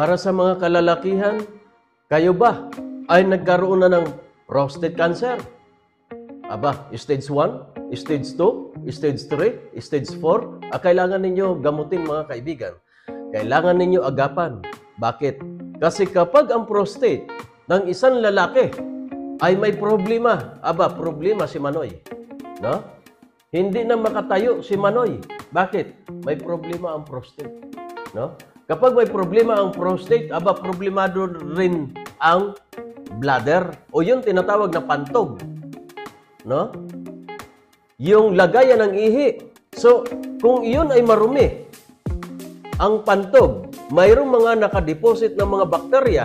Para sa mga kalalakihan, kayo ba ay nagkaroon na ng prostate cancer? Aba, stage 1, stage 2, stage 3, stage 4, kailangan ninyo gamutin mga kaibigan. Kailangan ninyo agapan. Bakit? Kasi kapag ang prostate ng isang lalaki ay may problema, problema si Manoy. No? Hindi na makatayo si Manoy. Bakit? May problema ang prostate. No? Kapag may problema ang prostate, problemado rin ang bladder o yung tinatawag na pantog. No? Yung lagayan ng ihi. So, kung iyon ay marumi, ang pantog, mayroong mga nakadeposit ng mga bakterya,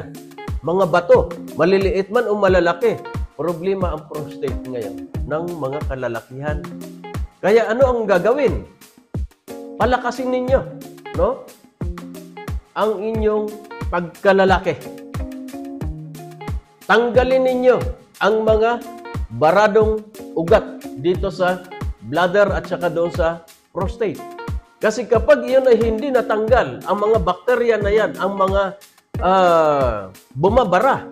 mga bato, maliliit man o malalaki. Problema ang prostate ngayon ng mga kalalakihan. Kaya ano ang gagawin? Palakasin ninyo, no? Ang inyong pagkalalaki. Tanggalin ninyo ang mga baradong ugat dito sa bladder at saka doon sa prostate. Kasi kapag iyon ay hindi natanggal, ang mga bakterya na yan, ang mga bumabara,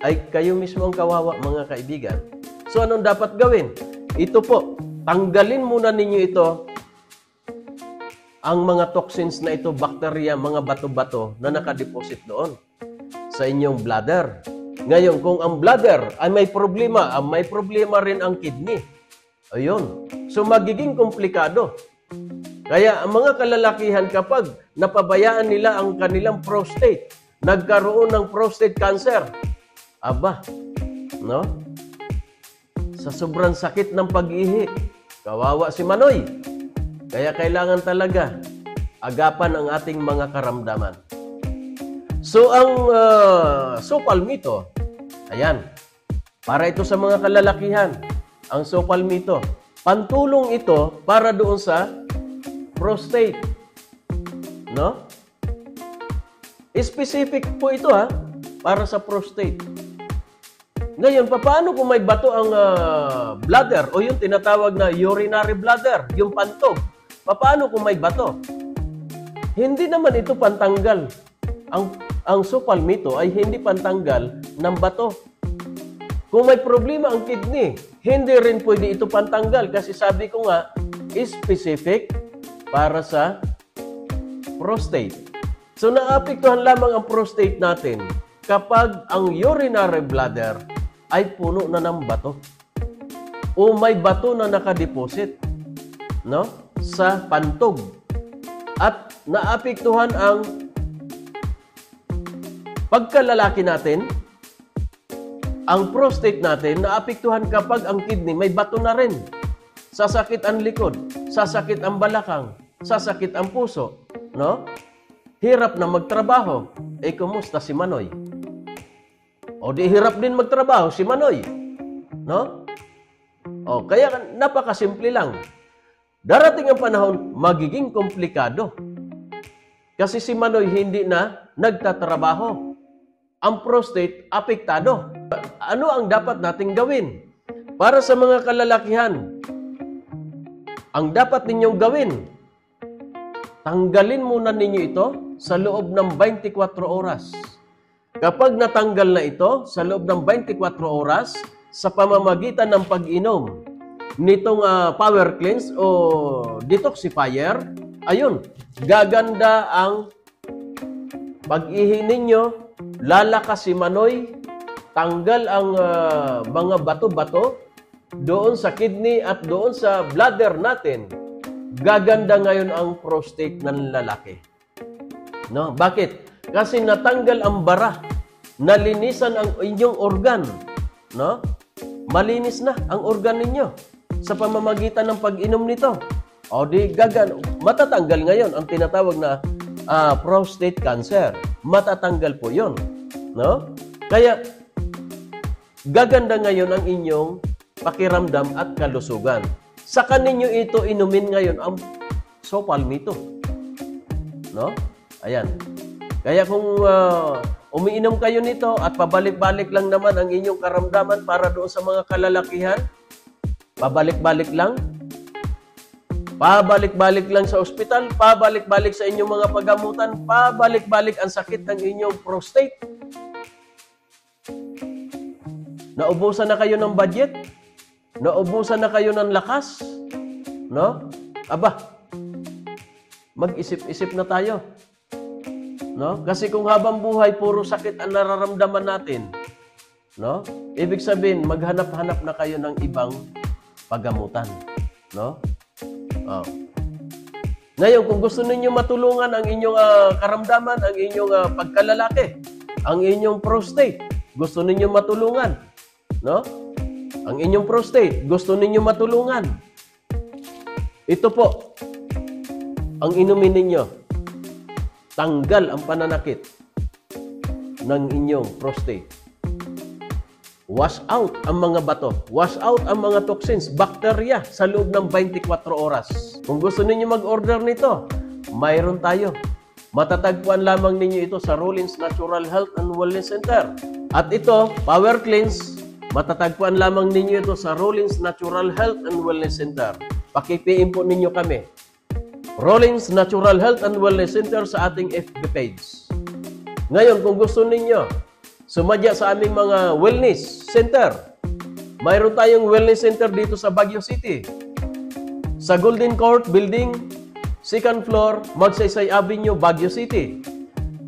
ay kayo mismo ang kawawa mga kaibigan. So anong dapat gawin? Ito po, tanggalin muna ninyo ito, ang mga toxins na ito, bakterya, mga bato-bato na nakadeposit doon sa inyong bladder. Ngayon, kung ang bladder ay may problema rin ang kidney. Ayun. So, magiging komplikado. Kaya, ang mga kalalakihan kapag napabayaan nila ang kanilang prostate, nagkaroon ng prostate cancer, no? Sa sobrang sakit ng pag-ihi, kawawa si Manoy. Kaya kailangan talaga agapan ang ating mga karamdaman. So, ang sopalmito, ayan, para ito sa mga kalalakihan, ang sopalmito, pantulong ito para doon sa prostate. No? Specific po ito para sa prostate. Ngayon, paano kung may bato ang bladder o yung tinatawag na urinary bladder, yung pantog? Paano kung may bato? Hindi naman ito pantanggal. Ang sopalmito ay hindi pantanggal ng bato. Kung may problema ang kidney, hindi rin pwede ito pantanggal kasi sabi ko nga, specific para sa prostate. So, naapektuhan lamang ang prostate natin kapag ang urinary bladder ay puno na ng bato o may bato na nakadeposit, no? Sa pantog at naapektuhan ang pagkalalaki natin, ang prostate natin, naapektuhan kapag ang kidney may bato na rin. Sasakit ang likod, sasakit ang balakang, sasakit ang puso, no? Hirap na magtrabaho. Kumusta si Manoy? O di hirap din magtrabaho si Manoy, no? O kaya napakasimple lang. Darating ang panahon, magiging komplikado. Kasi si Manoy hindi na nagtatrabaho. Ang prostate, apektado. Ano ang dapat nating gawin? Para sa mga kalalakihan, ang dapat ninyong gawin, tanggalin muna ninyo ito sa loob ng 24 oras. Kapag natanggal na ito sa loob ng 24 oras, sa pamamagitan ng pag-inom nitong power cleanse o detoxifier, ayun, gaganda ang pag-ihi ninyo, lalakas si Manoy, tanggal ang mga bato-bato doon sa kidney at doon sa bladder natin. Gaganda ngayon ang prostate ng lalaki. No? Bakit? Kasi natanggal ang bara, nalinisan ang inyong organ. No? Malinis na ang organ ninyo sa pamamagitan ng pag-inom nito. O di matatanggal ngayon ang tinatawag na prostate cancer. Matatanggal po yun. No? Kaya, gaganda ngayon ang inyong pakiramdam at kalusugan. Saka ninyo ito inumin ngayon ang sopalmito. No? Ayan. Kaya kung umiinom kayo nito at pabalik-balik lang naman ang inyong karamdaman para doon sa mga kalalakihan, pabalik-balik lang, Pabalik-balik lang sa ospital, pabalik-balik sa inyong mga paggamutan, pabalik-balik ang sakit ng inyong prostate. Naubusan na kayo ng budget? Naubusan na kayo ng lakas? No? Aba, mag-isip-isip na tayo. No? Kasi kung habang buhay, puro sakit ang nararamdaman natin. No? Ibig sabihin, maghanap-hanap na kayo ng ibang paggamutan. No? Oh. Ngayon, kung gusto ninyo matulungan ang inyong karamdaman, ang inyong pagkalalaki, ang inyong prostate, gusto ninyo matulungan, no? Ang inyong prostate, gusto ninyo matulungan. Ito po, ang inumin ninyo, tanggal ang pananakit ng inyong prostate. Wash out ang mga bato. Wash out ang mga toxins, bacteria sa loob ng 24 oras. Kung gusto ninyo mag-order nito, mayroon tayo. Matatagpuan lamang ninyo ito sa Rollins Natural Health and Wellness Center. At ito, Power Cleanse, matatagpuan lamang ninyo ito sa Rollins Natural Health and Wellness Center. Pakipiin po ninyo kami. Rollins Natural Health and Wellness Center sa ating FB page. Ngayon, kung gusto ninyo sumadya sa aming mga wellness center, mayroon tayong wellness center dito sa Baguio City. Sa Golden Court Building, 2nd floor, Magsaysay Avenue, Baguio City.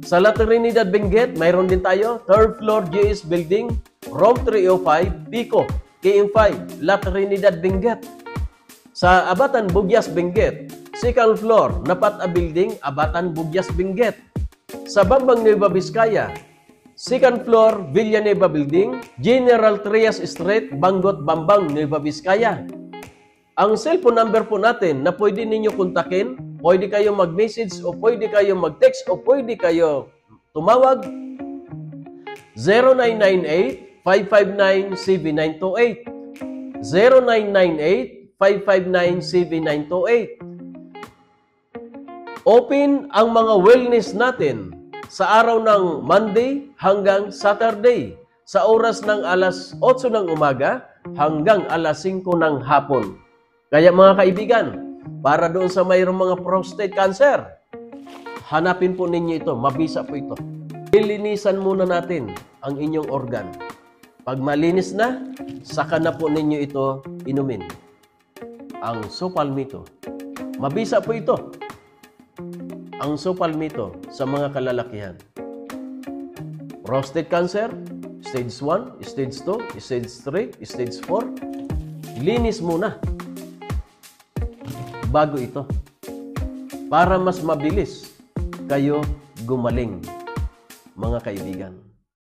Sa La Trinidad, Benguet, mayroon din tayo. 3rd floor, GS Building, Room 305, Pico, KM5, La Trinidad, Benguet. Sa Abatan, Bugyas, Benguet, 2nd floor, Napata Building, Abatan, Bugyas, Benguet. Sa Bambang, Nueva Vizcaya, 2nd floor, Villanueva Building, General Trias Street, Bangot, Bambang, Nueva Vizcaya. Ang cellphone number po natin na pwede ninyo kontakin, pwede kayo mag-message o pwede kayo mag-text o pwede kayo tumawag, 0998-559-7928. 0998-559-7928. Open ang mga wellness natin sa araw ng Monday hanggang Saturday sa oras ng alas 8 ng umaga hanggang alas 5 ng hapon. Kaya mga kaibigan, para doon sa mayroong mga prostate cancer, hanapin po ninyo ito, mabisa po ito. Lilinisan muna natin ang inyong organ. Pag malinis na, saka na po ninyo ito inumin. Ang Sopalmito. Mabisa po ito. Ang Sopalmito sa mga kalalakihan. Prostate cancer, stage 1, stage 2, stage 3, stage 4. Linis muna bago ito para mas mabilis kayo gumaling, mga kaibigan.